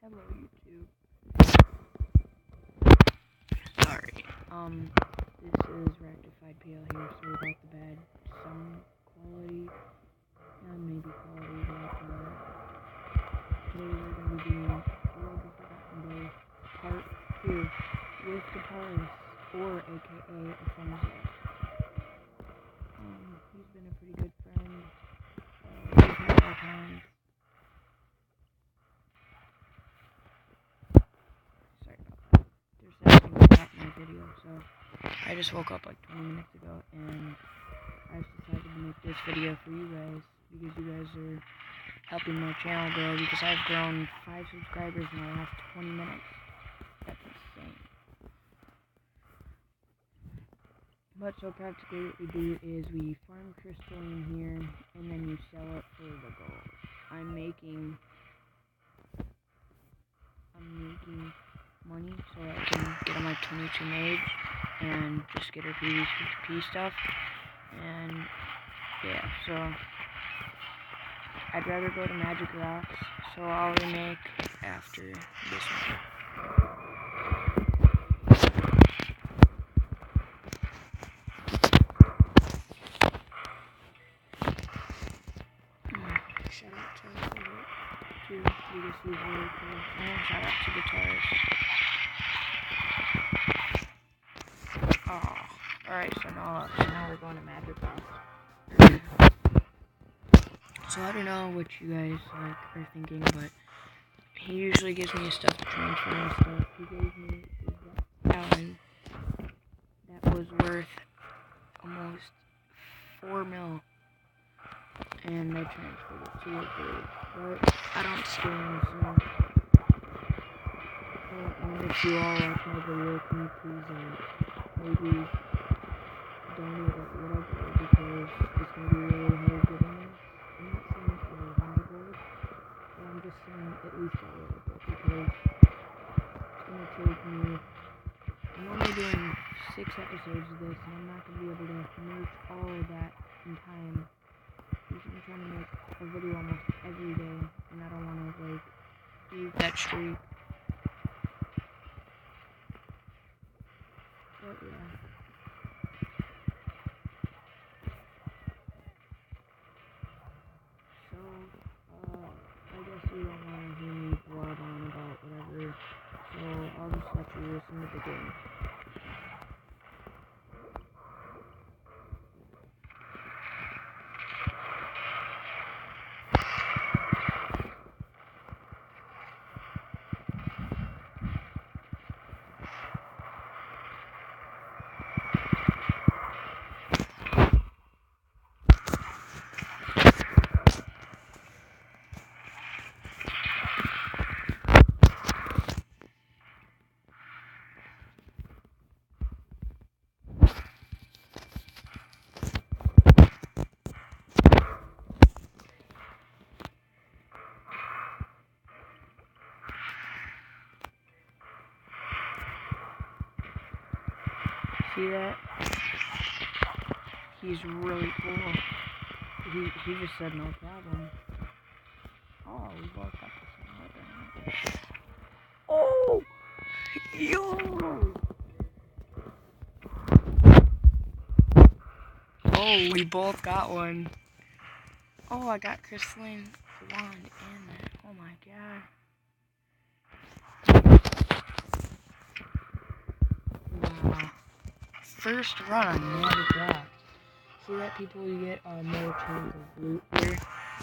Hello, YouTube. Sorry. This is Rectified PL here. Sorry about the bad sound quality and maybe quality, but today we're going to be doing World of Forgotten Day Part 2 with Guitarist, or aka Afonso. He's been a pretty good friend. We've met all times. Sorry about that. There's something about my video, so I just woke up like 20 minutes ago, and I just decided to make this video for you guys, because you guys are helping my channel grow, because I've grown 5 subscribers in the last 20 minutes. That's insane. But so practically what we do is we farm crystalline here, and then you sell it for the gold. I'm making money so I can get on my 22 mage and just get her PvP stuff. And yeah, so I'd rather go to Magic Rocks, so I'll remake after this one. Shout out to because he's really cool. And shout out to Guitarist. Oh, alright, so now we're going to Magic Rocks. So I don't know what you guys are thinking, but he usually gives me stuff to transfer and stuff. He gave me a gallon that was worth almost 4 mil, and I transferred it to a bird, but I don't scam, so and if you all watch my video, can you please maybe donate it, whatever, because it's gonna be really hard getting it. I'm not saying it's really hard, but I'm just saying at least a little bit, because it's gonna take me. I'm only doing 6 episodes of this, and I'm not gonna be able to make all of that in time. I'm trying to make a video almost every day, and I don't want to lose that streak. But yeah. So, I guess you don't want to hear me blab on about whatever, so I'll just let you listen to the game. See that? He's really cool. He just said no problem. Oh, we both got the same weapon. Oh! Yo! Oh, we both got one. Oh, I got crystalline wand in that. Oh my god. Wow. First run on Magic Rocks. See that, people? You get more chance of loot here,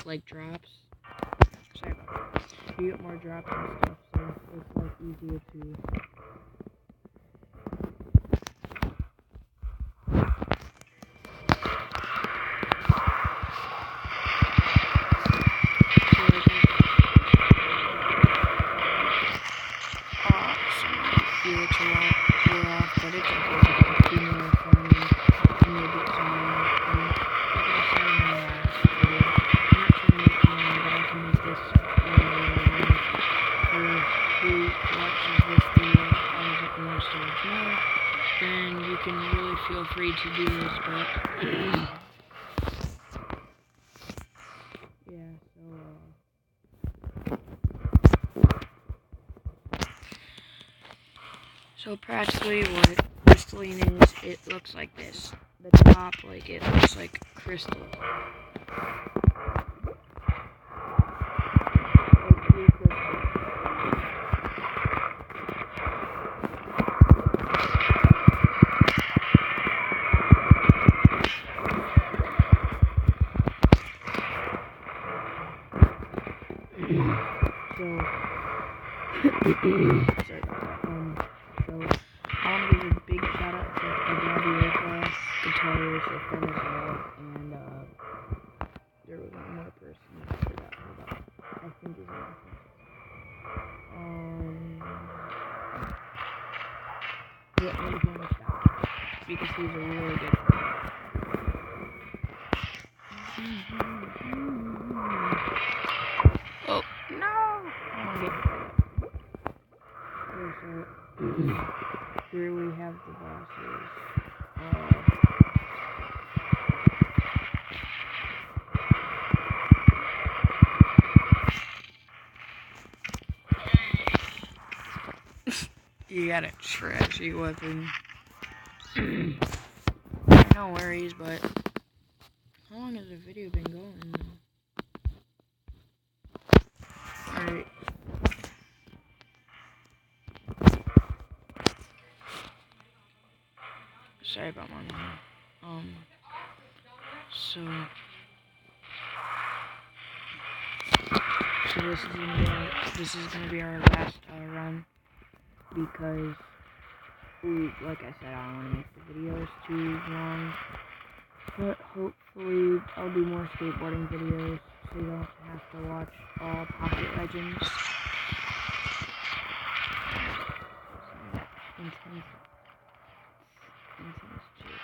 like drops. Sorry about that. You get more drops and stuff, so it's easier to. But it's okay, because you know farming, and you'll get some more, and like I said in my last video, I'm not trying to make money, but I can make this for who watches this video, and if it wants to watch more, then you can really feel free to do this, but yeah, so So practically what crystalline is, it looks like this. The top, like, it looks like crystal. Sorry about that. So I want to give a big shout out to Adobe Aircraft, guitarist, a friend as well, and there was one more person I forgot about. I think his name. Yeah, I'm going to stop because he's a really good friend. Oh no! I don't get so here we have the bosses. You got a trashy weapon. No worries, but how long has the video been going? Alright. Sorry about my mom. So this is gonna be our last run because like I said, I don't want to make the videos too long. But hopefully I'll do more skateboarding videos so you don't have to watch all Pocket Legends. Intense chick.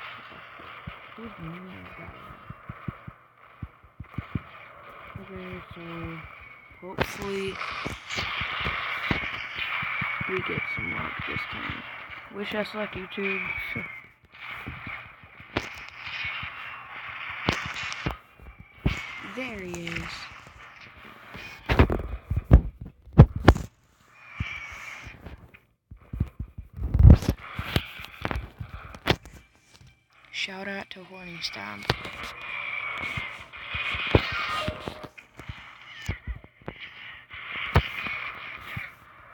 Who's name is that one? Okay, so hopefully we get some luck this time. Wish us luck, YouTube. There he is. Shout out to Horny Stomp.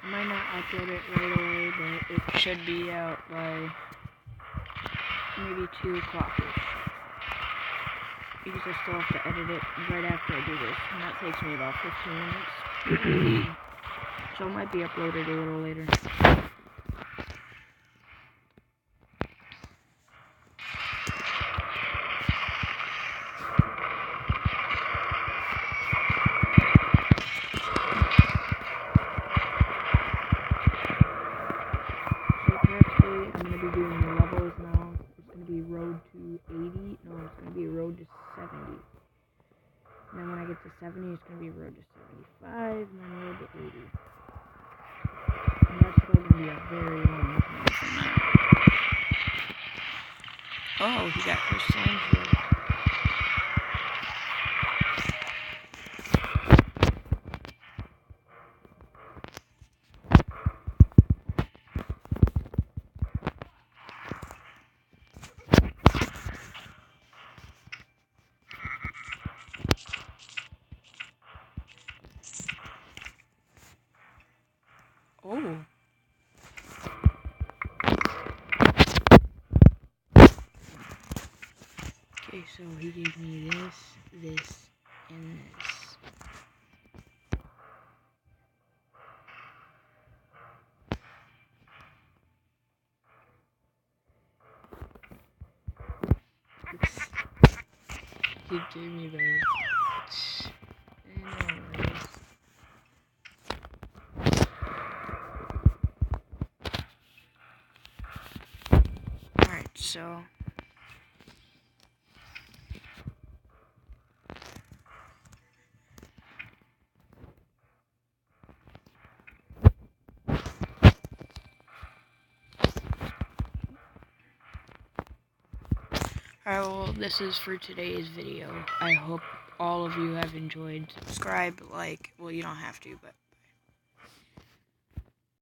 I might not upload it right away, but it should be out by maybe 2 o'clock-ish. Because I still have to edit it right after I do this, and that takes me about 15 minutes. So it might be uploaded a little later. I'm going to be doing the levels now. It's going to be road to 80. No, it's going to be road to 70. And then when I get to 70, it's going to be road to 75, and then road to 80. And that's still going to be a very long time from now. Oh, he got crystalline shield. Oh. Okay, so he gave me this, this, and this. He gave me those. Anyways. Alright, so alright, well, this is for today's video. I hope all of you have enjoyed. Subscribe, like, well, you don't have to, but